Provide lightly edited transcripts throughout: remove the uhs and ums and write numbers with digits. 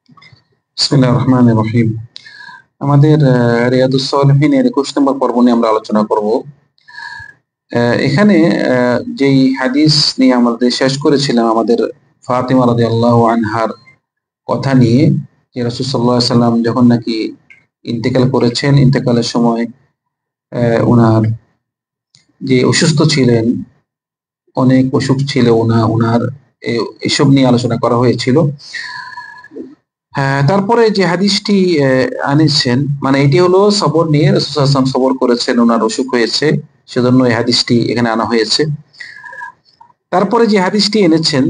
বিসমিল্লাহির রহমানির রহিম। আমাদের রিয়াদুস সালিহিনের ২১ নম্বর পর্ব নিয়ে আমরা আলোচনা করব। এখানে যেই হাদিস নিয়ে আমাদের শেষ করেছিলাম, আমাদের ফাতিমা রাদিয়াল্লাহু আনহার কথা নিয়ে, যে রাসূল সাল্লাল্লাহু আলাইহি সাল্লাম যখন নাকি ইন্তেকাল করেছেন, ইন্তেকালের সময় উনার যে অসুস্থ ছিলেন, অনেক অসুখ ছিল উনার, এসব নিয়ে আলোচনা করা হয়েছিল। হ্যাঁ, তারপরে যে হাদিসটি আনিছেন, মানে এটি হলো সবর নিয়ে, রাসূল সাল্লাল্লাহু আলাইহি ওয়াসাল্লাম সবর করেছেন, ওনার অসুখ হয়েছে, সেজন্য এই হাদিসটি এখানে আনা হয়েছে। তারপরে যে হাদিসটি এনেছেন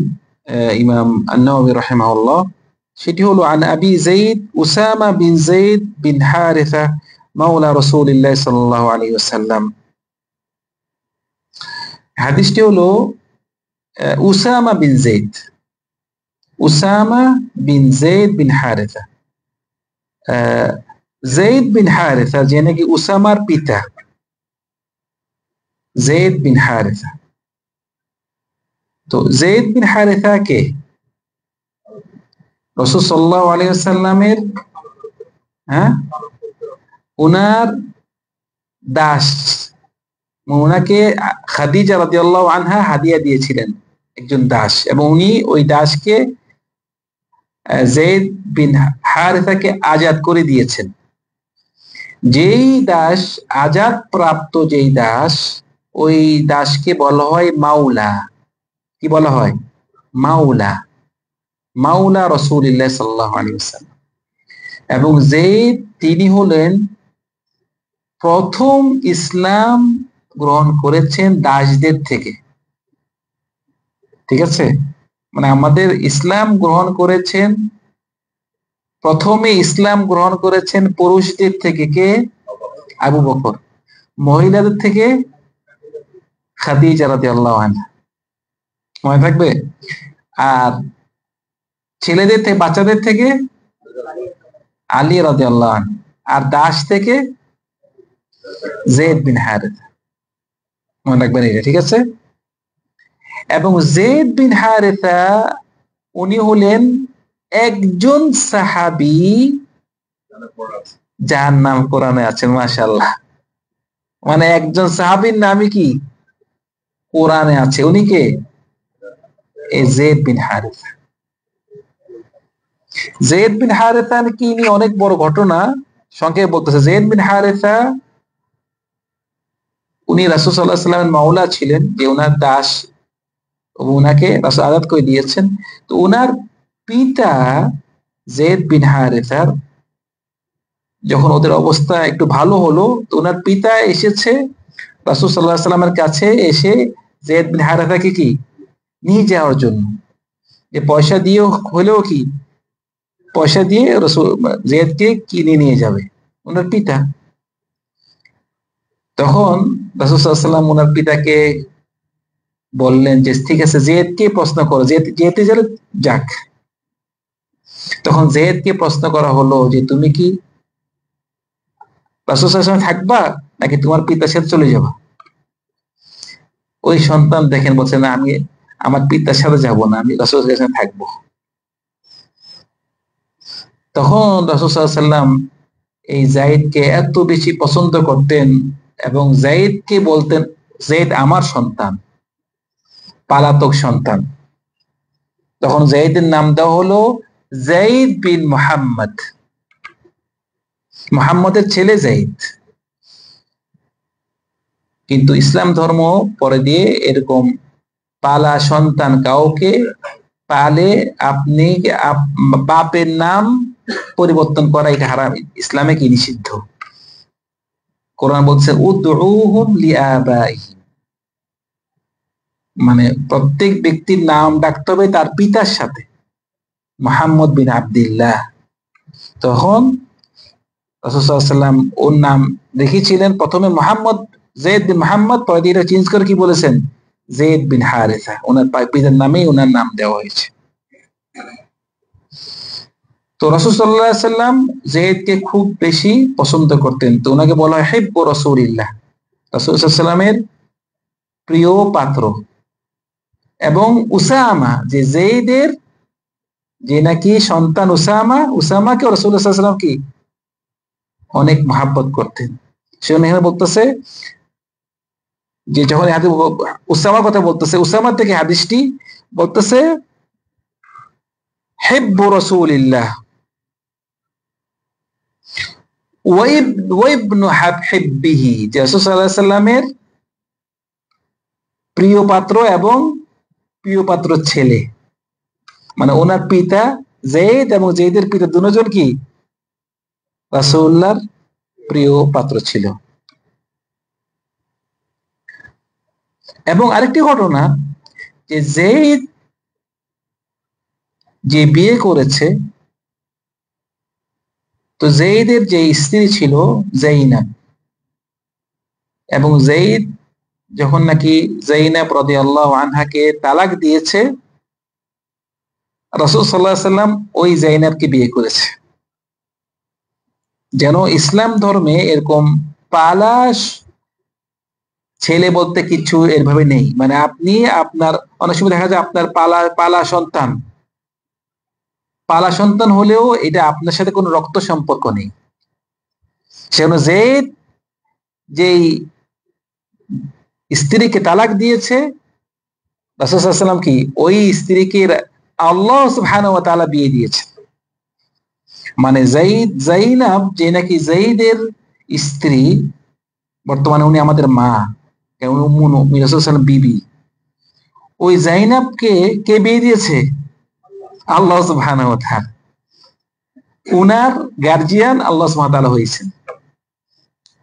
ইমাম আন-নাওয়াবী রাহিমাহুল্লাহ, সেটি হলো আন আবি যায়েদ উসামা বিন যায়েদ বিন হারিসা মাওলা রাসূলিল্লাহ সাল্লাল্লাহু আলাইহি ওয়াসাল্লাম। হাদিসটি হলো উসামা বিন যায়েদ, উসামা বিন যায়েদ বিন হারিসা। যায়েদ বিন হারিসা যে নাকি উসামার পিতা, যায়েদ বিন হারিসা। তো যায়েদ বিন হারিসা কে? রাসূল সাল্লাল্লাহু আলাইহি ওয়াসাল্লামের উনার দাস, উনাকে খাদিজা রাদিয়াল্লাহু আনহা হাদিয়া দিয়েছিলেন, একজন দাস, এবং উনি ওই দাসকে যায়েদ বিন হারিসাকে আজাদ করে দিয়েছেন। যেই দাস আজাদ প্রাপ্ত, যেই দাস, ওই দাসকে বলা হয় মাওলা। কি বলা হয়? মাওলা, মাওলা রাসূলুল্লাহ সাল্লাল্লাহু আলাইহি ওয়াসাল্লাম। এবং যায়েদ তিনি হলেন প্রথম ইসলাম গ্রহণ করেছেন দাসদের থেকে। ঠিক আছে, মানে আমাদের ইসলাম গ্রহণ করেছেন, প্রথমে ইসলাম গ্রহণ করেছেন পুরুষদের থেকে কে? আবু বকর। মহিলাদের থেকে খাদিজা রাদিয়াল্লাহু আনহা, মনে থাকবে। আর ছেলেদের থেকে, বাচ্চাদের থেকে আলী রাদিয়াল্লাহু আনহু। আর দাস থেকে যায়েদ বিন হারিসা, মনে রাখবেন এটা, ঠিক আছে। এবং যায়েদ বিন হারিসা উনি হলেন একজন সাহাবী যার নাম কোরআনে আছে, মাশাআল্লাহ। মানে একজন সাহাবীর নামই কি কোরআনে আছে, উনি কে? এই যায়েদ বিন হারিসা। যায়েদ বিন হারিসা কি নিয়ে অনেক বড় ঘটনা, সংক্ষেপে বলতেছে। যায়েদ বিন হারিসা উনি রাসূল সাল্লাল্লাহু আলাইহি ওয়াসাল্লামের মাওলা ছিলেন, যে উনার দাস, উনাকে রাসূল আজাদ করে দিয়েছেন। তো উনার পিতা যায়েদ বিন হারিসার যখন ওদের অবস্থা একটু ভালো হলো, তো ওনার পিতা এসেছে রাসূল সাল্লাল্লাহু আলাইহি ওয়াসাল্লামের কাছে, এসে যায়েদ বিন হারিসাকে কি নিয়ে যাওয়ার জন্য, যে পয়সা দিয়ে হলেও কি, পয়সা দিয়ে রাসূল যায়েদকে কিনে নিয়ে যাবে ওনার পিতা। তখন রাসূল সাল্লাল্লাহু আলাইহি ওয়াসাল্লাম ওনার পিতাকে বললেন যে ঠিক আছে, যায়েদকে প্রশ্ন করো, যেতে গেলে যাক। তখন যায়েদকে প্রশ্ন করা হলো যে তুমি কি রাসূল সাল্লাল্লাহু আলাইহি ওয়াসাল্লাম থাকবা, নাকি তোমার পিতার সাথে চলে যাবা? ওই সন্তান দেখেন বলছে, না, আমি আমার পিতার সাথে যাব না, আমি রাসূল সাল্লাল্লাহু আলাইহি ওয়াসাল্লাম থাকবো। তখন রাসূল সাল্লাল্লাহু আলাইহি ওয়াসাল্লাম এই যায়েদকে এত বেশি পছন্দ করতেন, এবং যায়েদকে বলতেন, যায়েদ আমার সন্তান, পালাতক সন্তান। তখন যায়েদের নাম দেওয়া হলো যায়েদ বিন মুহাম্মদ, মুহাম্মদের ছেলে যায়েদ। কিন্তু ইসলাম ধর্ম পরে দিয়ে এরকম পালা সন্তান কাউকে পালে আপনি বাপের নাম পরিবর্তন করা, এটা হারাম, ইসলামে কি নিষিদ্ধ। কোরআন বলছে উদউহুম লিআবাইহিম, মানে প্রত্যেক ব্যক্তির নাম ডাকতে হবে তার পিতার সাথে, মুহাম্মদ বিন আব্দুল্লাহ। তখন রাসূল সাল্লাল্লাহু আলাইহি ওয়াসাল্লাম ওর নাম রেখেছিলেন প্রথমে মুহাম্মদ, যায়েদ বিন মুহাম্মদ, পরে দিয়ে এটা চেঞ্জ করে কি বলেছেন, যায়েদ বিন হারিসা। ওনার পিতার নামেই ওনার নাম দেওয়া হয়েছে। তো রাসূল সাল্লাল্লাহু আলাইহি ওয়াসাল্লাম যায়েদকে খুব বেশি পছন্দ করতেন, তো ওনাকে বলা হয় হিব্বু রাসূলিল্লাহ, রাসূল সাল্লাল্লাহু আলাইহি ওয়াসাল্লামের প্রিয় পাত্র। এবং উসামা যে যায়েদের যে নাকি সন্তান উসামাকে রাসূলুল্লাহ সাল্লাল্লাহু আলাইহি ওয়াসাল্লাম কি অনেক মহব্বত করতেন। সে এখানে বলতেছে যে যখন উসামার কথা বলতেছে, উসামা থেকে হাদিসটি বলতেছে হিব্বু রাসূলিল্লাহ ওয়াইবনু হিব্বিহি, যে রাসূল সাল্লাল্লাহু আলাইহি সাল্লামের প্রিয় পাত্র এবং প্রিয় পাত্র ছেলে, মানে ওনার পিতা যায়েদ এবং যায়েদের পিতা দুজন কি রাসূলুল্লাহর প্রিয় পাত্র ছিল। এবং আরেকটি ঘটনা যে যায়েদ যে বিয়ে করেছে, তো যায়েদের যে স্ত্রী ছিল যায়নাব, এবং যায়েদ যখন নাকি যায়নাব রাদিয়াল্লাহু আনহাকে তালাক দিয়েছে, রাসূল সাল্লাল্লাহু আলাইহি সাল্লাম ওই যায়নাবকে বিয়ে করেছে। যেন ইসলাম ধর্মে এরকম পালা ছেলে বলতে কিছু এরভাবে নেই, মানে আপনি আপনার অনেক সময় দেখা যায় আপনার পালা সন্তান হলেও এটা আপনার সাথে কোনো রক্ত সম্পর্ক নেই। সেজন্য যায়েদ যেই স্ত্রীকে তালাক দিয়েছে, রাসূল সাল্লাল্লাহু আলাইহি সাল্লাম কি ওই স্ত্রীকে আল্লাহ সুবহানাহু ওয়া তাআলা বিয়ে দিয়েছে। মানে যায়নাব যে নাকি যায়েদের স্ত্রী, বর্তমানে উনি আমাদের মা, উম্মু মুমিনিন রাসূল সাল্লাল্লাহু আলাইহি সাল্লাম বিবি, ওই যায়নাবকে কে বিয়ে দিয়েছে? আল্লাহ সুবহানাহু ওয়া তাআলা। উনার গার্জিয়ান আল্লাহ সুবহানাহু ওয়া তাআলা হয়েছেন,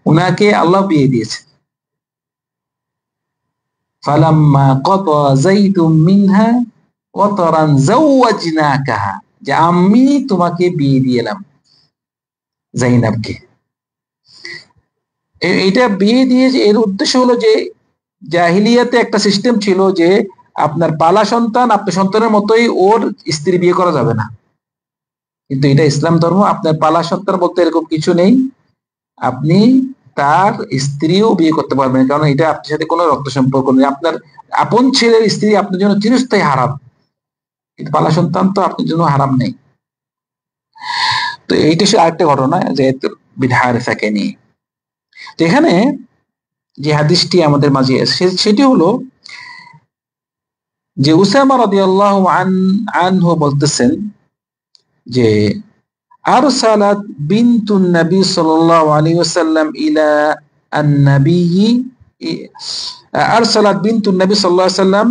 উনাকে আল্লাহ বিয়ে দিয়েছে। ফালাম্মা ক্বাতা যাইদুম মিনহা ওয়াতারান যাওয়াজনাকাহা, যে আমি তোমাকে বিয়ে দিলাম যায়নাবকে। এটা বিয়ে দিয়েছে, এর উদ্দেশ্য হলো যে জাহিলিয়াতে একটা সিস্টেম ছিল যে আপনার পালা সন্তান আপনার সন্তানের মতোই ওর স্ত্রী বিয়ে করা যাবে না, কিন্তু এটা ইসলাম ধর্ম, আপনার পালা সন্তান বলতে এরকম কিছু নেই, আপনি তার স্ত্রীও বিয়ে করতে পারবেন, কারণ এটা আপনার সাথে কোনো রক্ত সম্পর্ক নেই। আপনার আপন ছেলের স্ত্রী আপনার জন্য চিরস্থায়ী হারাম, কিন্তু পালা সন্তান তো আপনার জন্য হারাম নেই। তো এইটা সে আরেকটা ঘটনা যে বিদহার থাকে নিয়ে। তো এখানে যে হাদিসটি আমাদের মাঝে সেটি হলো যে উসামা রাদিয়াল্লাহু আনহু বলতেছেন যে আরসালাত বিনতুন নবী সাল্লাল্লাহু আলাইহি ওয়াসাল্লাম ইলা আন-নবী, আরসালাত বিনতুন নবী সাল্লাল্লাহু আলাইহি ওয়াসাল্লাম,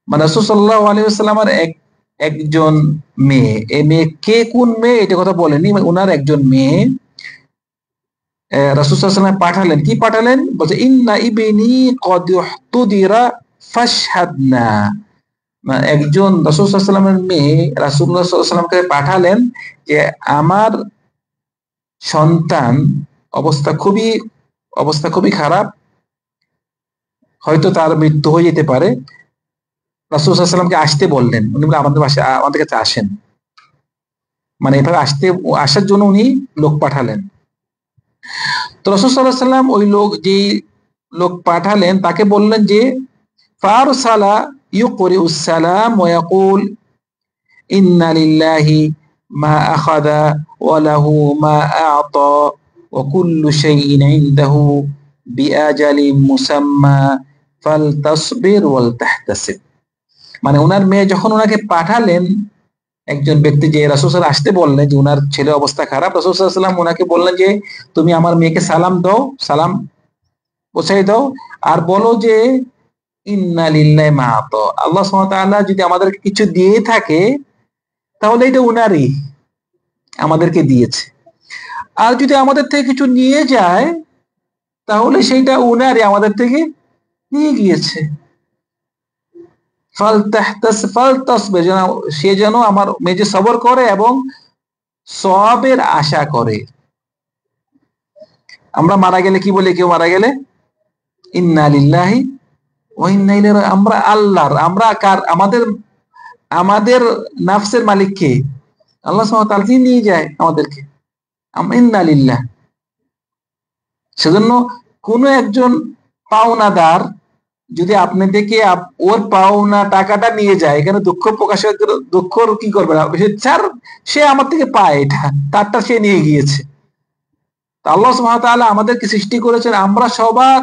মানে রাসূল সাল্লাল্লাহু আলাইহি ওয়াসাল্লামের একজন মেয়ে, এই মেয়ে কে কোন মেয়ে এটা কথা বলেনি, ওনার একজন মেয়ে রাসূল সাল্লাল্লাহু আলাইহি ওয়াসাল্লাম পাঠালেন। কি পাঠালেন? বলছে ইন্না ইবনি ক্বাদ ইহতুদিরা ফাশহাদনা, একজন রাসূল সাল্লাল্লাহু আলাইহি ওয়াসাল্লামের মেয়ে রাসূলুল্লাহ সাল্লাল্লাহু আলাইহি ওয়াসাল্লামকে পাঠালেন যে আমার সন্তান অবস্থা খুবই খারাপ, হয়তো তার মৃত্যু হয়ে যেতে পারে। রাসূল সাল্লাল্লাহু আলাইহি ওয়াসাল্লামকে আসতে বললেন, উনি বলে আমাদের কাছে আসেন, মানে এভাবে আসার জন্য উনি লোক পাঠালেন। তো রাসূল সাল্লাল্লাহু আলাইহি ওয়াসাল্লাম ওই লোক পাঠালেন, তাকে বললেন যে ফারসালা ইউকরিউস সালাম ওয়া ইয়াকুল ইন্না লিল্লাহি মা আখাযা ওয়া লাহু মা আ'তা ওয়া কুল্লু শাইইন ইনদাহু বিআজালিন মুসাম্মা ফালতাসবির ওয়াল তাহতাসিব। মানে ওনার মেয়ে যখন ওনাকে পাঠালেন, একজন ব্যক্তি যে রাসূল সাল্লাল্লাহু আলাইহি আসতে বললেন যে ওনার ছেলে অবস্থা খারাপ, রাসূল সাল্লাল্লাহু আলাইহি ওয়াসাল্লাম ওনাকে বললেন যে তুমি আমার মেয়েকে সালাম পৌঁছাই দাও, আর বলো যে ইন্না লিল্লাহি মা আ'তা, আল্লাহ সুবহানাহু ওয়া তাআলা যদি আমাদেরকে কিছু দিয়ে থাকে তাহলে এটা উনারই, আমাদেরকে দিয়েছে, আর যদি আমাদের থেকে কিছু নিয়ে যায় তাহলে সেইটা উনারই, আমাদের থেকে নিয়ে গিয়েছে। সে যেন আমার মেয়ে সবর করে এবং সওয়াবের আশা করে। আমরা মারা গেলে কি বলি, কেউ মারা গেলে ইন্না লিল্লাহি ওয়া ইন্না ইলাইহি রাজিউন, আমরা আল্লাহর, আমরা কার, আমাদের নাফসের মালিক কে? আল্লাহ সুবহানাহু ওয়া তাআলা, তিনি নিয়ে যায় আমাদেরকে, ইন্না লিল্লাহ। সেজন্য কোন একজন পাওনাদার যদি আপনি থেকে ওর পাওনা টাকাটা নিয়ে যায়, এখানে দুঃখ প্রকাশ, দুঃখ কি করবে না, স্যার সে আমার থেকে পায়, এটা তারটা সে নিয়ে গিয়েছে। আল্লাহ সুবহানাহু ওয়া তাআলা আমাদেরকে সৃষ্টি করেছেন, আমরা সবার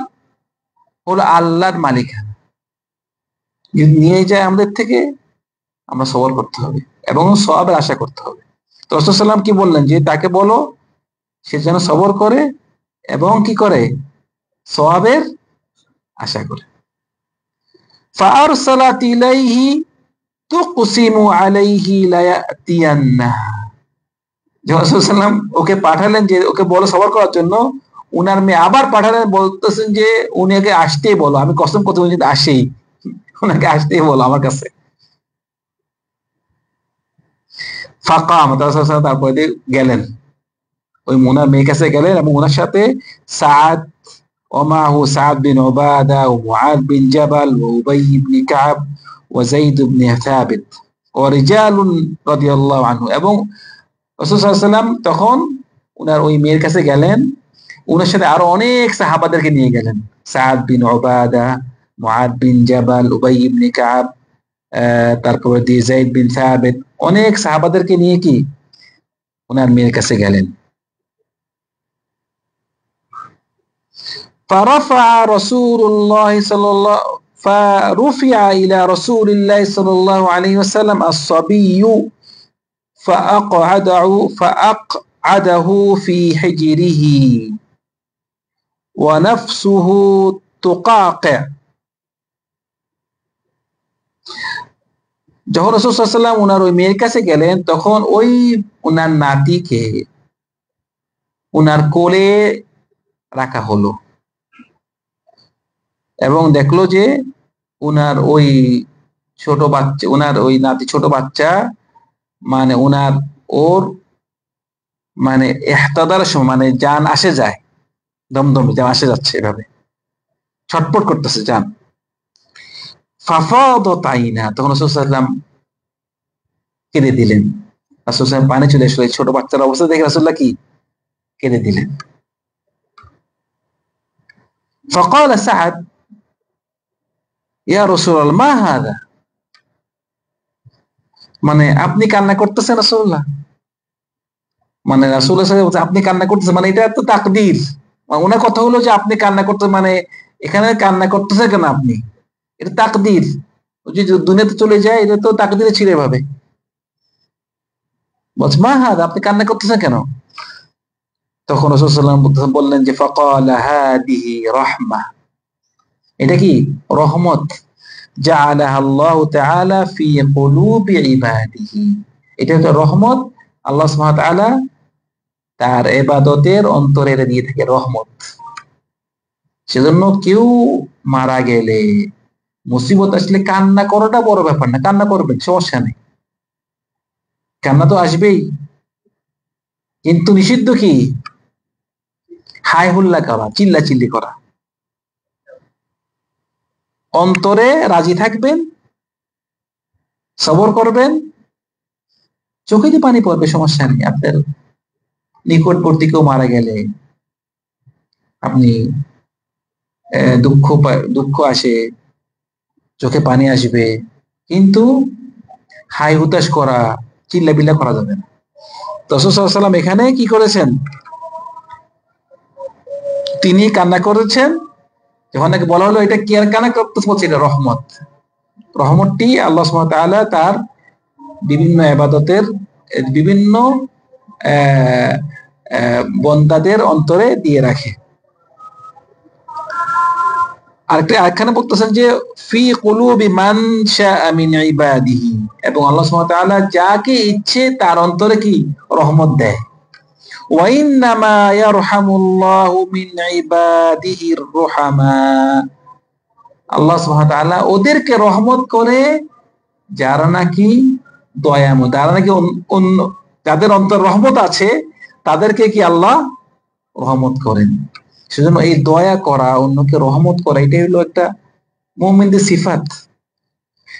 হলো আল্লাহর মালিকানা। যদি নিয়ে যায় আমাদের থেকে, আমরা সবর করতে হবে এবং সওয়াবের আশা করতে হবে। তো রাসূল সাল্লাল্লাহু আলাইহি ওয়াসাল্লাম কি বললেন, যে তাকে বলো সে যেন সবর করে এবং কি করে, সওয়াবের আশা করে। فأرسلت إليه تقسم عليه ليأتينه। যখন রাসূল সাল্লাল্লাহু আলাইহি ওয়াসাল্লাম ওকে পাঠালেন যে ওকে বলো সবর করার জন্য, উনার মেয়ে আবার পাঠালেন, বলতেছেন যে উনাকে আসতেই বলো, আমি কসম করতে বলছি আসেই, উনাকে আসতেই বলো আমার কাছে। ফাকাম, তারপরে গেলেন, ওই মুনার মেয়ের কাছে গেলেন এবং ওনার সাথে সাদ ওমাহু সাদ বিন উবাদা ও মুআদ বিন জাবাল ও উবাই ইবনে কাব ও যায়েদ ইবনে সাবিত ও রিজালুন রাদিয়াল্লাহু আনহু। এবং রাসূল সাল্লাল্লাহু আলাইহি ওয়াসাল্লাম তখন উনার ওই মেয়ের কাছে গেলেন, উনার সাথে আরো অনেক সাহাবাদেরকে নিয়ে গেলেন, সাদ বিন উবাদা, মুআদ বিন জাবাল, উবাই ইবনে কাব, তারপরে দিয়ে যায়েদ বিন সাবিত, অনেক সাহাবাদেরকে নিয়ে কি উনার মেয়ের কাছে গেলেন। فرفع رسول الله صلى الله فرفع إلى رسول الله صلى الله عليه وسلم الصبي فأقعده في حجره ونفسه تقاقع। যখন রাসূল সাল্লাল্লাহু আলাইহি ওয়াসাল্লাম উনার ওই মেয়ের কাছে গেলেন, তখন ওই উনার নাতিকে উনার কোলে রাখা হলো এবং দেখলো যে উনার ওই ছোট বাচ্চা, উনার ওই নাতি ছোট বাচ্চা, মানে উনার ওর মানে ইহতাদার সময়, মানে জান আসে যায়, দমদমে জান আসে যাচ্ছে, এভাবে ছটপট করতেছে জান। ফাফাদাত আইনা, তখন রাসূল সাল্লাল্লাহু আলাইহি ওয়াসাল্লাম কেঁদে দিলেন। রাসূল সাল্লাল্লাহু আলাইহি ওয়াসাল্লাম পানি চলে আসলো, ছোট বাচ্চার অবস্থা দেখে রাসূলুল্লাহ কি কেঁদে দিলেন। فقال سعد ইয়া রাসূলুল্লাহ মা হাযা, মানে আপনি কান্না করতেছেন রাসূলুল্লাহ, মানে রাসূলুল্লাহ সাল্লাল্লাহু আলাইহি ওয়াসাল্লাম আপনি কান্না করতেছেন, মানে এটা তো তাকদীর। ওনার কথা হলো যে আপনি কান্না করতে, মানে এখানে কান্না করতেছে কেন আপনি, এটা তাকদীর, যে দুনিয়াতে চলে যায় এটা তো তাকদীরে ছিল এভাবে। বলছে মা হাযা, আপনি কান্না করতেছেন কেন? তখন রাসূল সাল্লাল্লাহু আলাইহি ওয়াসাল্লাম বললেন যে ফাকালা হাদিহি রাহমাহ, এটা কি রহমত, জাআলাহা আল্লাহু তাআলা ফি কুলুবি ইবাদিহি, এটা হচ্ছে রহমত, আল্লাহ সুবহানাহু ওয়া তাআলা তার ইবাদতের অন্তরে দিয়ে থাকে রহমত। সেজন্য কেউ মারা গেলে, মুসিবত আসলে কান্না করাটা বড় ব্যাপার না, কান্না করবেন সমস্যা নেই, কান্না তো আসবেই, কিন্তু নিষিদ্ধ কি হাই হুল্লা করা, চিল্লাচিল্লি করা। অন্তরে রাজি থাকবেন, সবর করবেন, চোখে দিয়ে পানি পড়বে সমস্যা নেই। আপনার নিকটবর্তী কেউ মারা গেলে আপনি দুঃখ আসে, চোখে পানি আসবে, কিন্তু হাই হুতাশ করা, চিল্লাবিল্লা করা যাবে না। রাসূল সাল্লাল্লাহু আলাইহি ওয়াসাল্লাম এখানে কি করেছেন, তিনি কান্না করেছেন। যখন নাকি বলা হলো এটা কি আর কান্না করতেছে, বলছে এটা রহমত। রহমতটি আল্লাহ সুবহানাহু ওয়া তাআলা তার বিভিন্ন ইবাদতের বিভিন্ন বন্দাদের অন্তরে দিয়ে রাখে। আরেকখানে বলতেছেন যে ফি কুলুবি মান শাআ মিন ইবাদিহি, এবং আল্লাহ সুবহানাহু ওয়া তাআলা যাকে ইচ্ছে তার অন্তরে কি রহমত দেয়। ওয়া ইন্নামা ইয়ারহামুল্লাহু মিন ইবাদিহির রুহামা, আল্লাহ সুবহানাহু ওয়া তাআলা ওদেরকে রহমত করে যারা নাকি দয়াময়, যারা নাকি যাদের অন্তর রহমত আছে তাদেরকে কি আল্লাহ রহমত করেন। সেজন্য এই দয়া করা, অন্যকে রহমত করা, এটাই হলো একটা মুমিনদের সিফাত।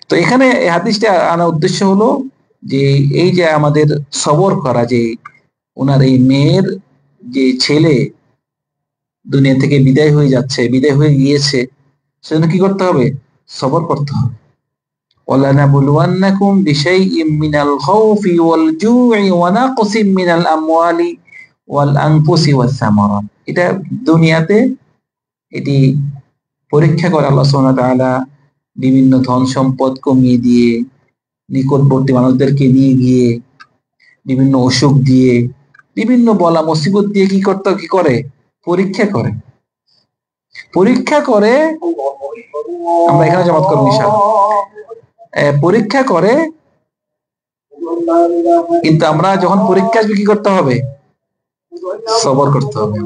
তো এখানে এই হাদিসটা আনার উদ্দেশ্য হলো যে এই যে আমাদের সবর করা, যে ওনার এই মেয়ের যে ছেলে দুনিয়া থেকে বিদায় হয়ে যাচ্ছে, বিদায় হয়ে গিয়েছে, সেজন্য কি করতে হবে? সবর করতে হবে। ওয়ালানাবলুওয়ান্নাকুম বিশাইইম মিনাল খাউফি ওয়াল জু'i ওয়া নাকসিম মিনাল আমওয়ালি ওয়াল আনফুসি ওয়াস সামারাত। এটা দুনিয়াতে এটি পরীক্ষা করে আল্লাহ সুবহানাহু ওয়া তাআলা বিভিন্ন ধন সম্পদ কমিয়ে দিয়ে, নিকটবর্তী মানুষদেরকে নিয়ে গিয়ে, বিভিন্ন অসুখ দিয়ে, বিভিন্ন বলা মুসিবত দিয়ে কি করে? পরীক্ষা করে। পরীক্ষা করে, আমরা এখানে জামাত করব ইনশাআল্লাহ। পরীক্ষা করে, কিন্তু আমরা যখন পরীক্ষা আসবে কি করতে হবে? সবর করতে হবে।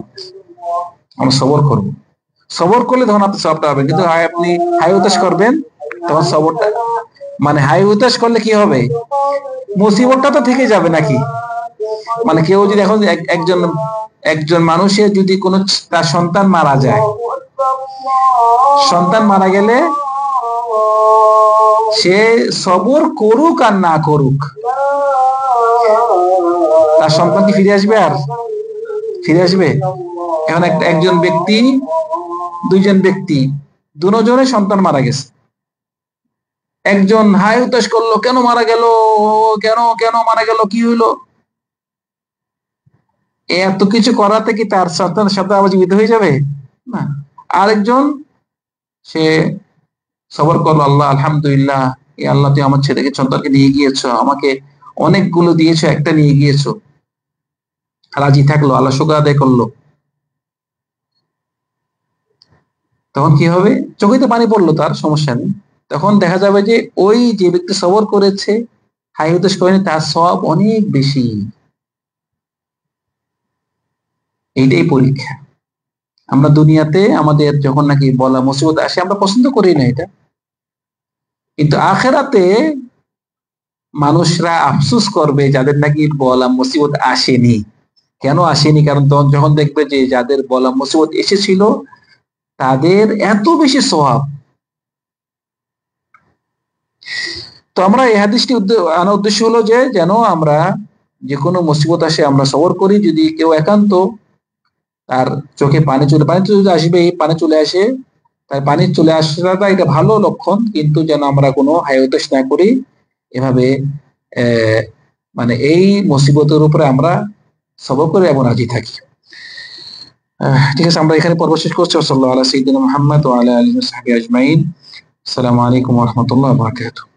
আমরা সবর করব। সবর করলে তখন আপনি সবটা হবে। কিন্তু আপনি হাই হুতাশ করবেন, তখন সবরটা মানে হাই হুতাশ করলে কি হবে? মুসিবতটা তো থেকে যাবে নাকি? মানে কেউ যদি এখন একজন মানুষের যদি কোনো তার সন্তান মারা যায়, সন্তান মারা গেলে সে সবর করুক আর না করুক, তার সন্তান কি ফিরে আসবে? আর ফিরে আসবে? এখন একজন ব্যক্তি, দুইজন ব্যক্তি, দুজনের সন্তান মারা গেছে। একজন হাই হুতাশ করলো, কেন মারা গেল, কেন কেন মারা গেল, কি হইলো? এত কিছু করাতে কি তার সন্তানের সাথে আবার জীবিত হয়ে যাবে? না। আরেকজন সে সবর করলো, আল্লাহ আলহামদুলিল্লাহ, এ আল্লাহ তুই আমার ছেলেকে সন্তানকে নিয়ে গিয়েছো, আমাকে অনেকগুলো দিয়েছো, একটা নিয়ে গিয়েছো, রাজি থাকলো, আল্লাহ শুকর আদায় করলো। তখন কি হবে? চোখেতে পানি পড়লো, তার সমস্যা নেই। তখন দেখা যাবে যে ওই যে ব্যক্তি সবর করেছে, হাই হুতাশ করেনি, তার সওয়াব অনেক বেশি। এইটাই পরীক্ষা। আমরা দুনিয়াতে আমাদের যখন নাকি বলা মুসিবত আসে, আমরা পছন্দ করি না এটা, কিন্তু আখেরাতে মানুষরা আফসোস করবে যাদের নাকি বলা মুসিবত আসেনি। কেন আসেনি? কারণ তখন যখন দেখবে যে যাদের বলা মুসিবত এসেছিল তাদের এত বেশি সওয়াব। তো আমরা এই হাদিসটি আনার উদ্দেশ্য হলো যে যেন আমরা যে কোনো মুসিবত আসে আমরা সবর করি। যদি কেউ একান্ত তার চোখে পানি যদি আসবে, পানি চলে আসে, তাই পানি চলে আসাটা এটা ভালো লক্ষণ, কিন্তু যেন আমরা কোনো হাই হুতাশ না করি। এভাবে মানে এই মুসিবতের উপরে আমরা সবর করে এবং রাজি থাকি। ঠিক আছে, আমরা এখানে পর্ব শেষ করছি। সাল্লাল্লাহু আলা সাইয়্যিদিনা মুহাম্মদ ওয়া আলা আলিহি ওয়া সাহবিহি আজমাইন। আসসালামু আলাইকুম ওয়া রাহমাতুল্লাহি ওয়া বারাকাতুহু।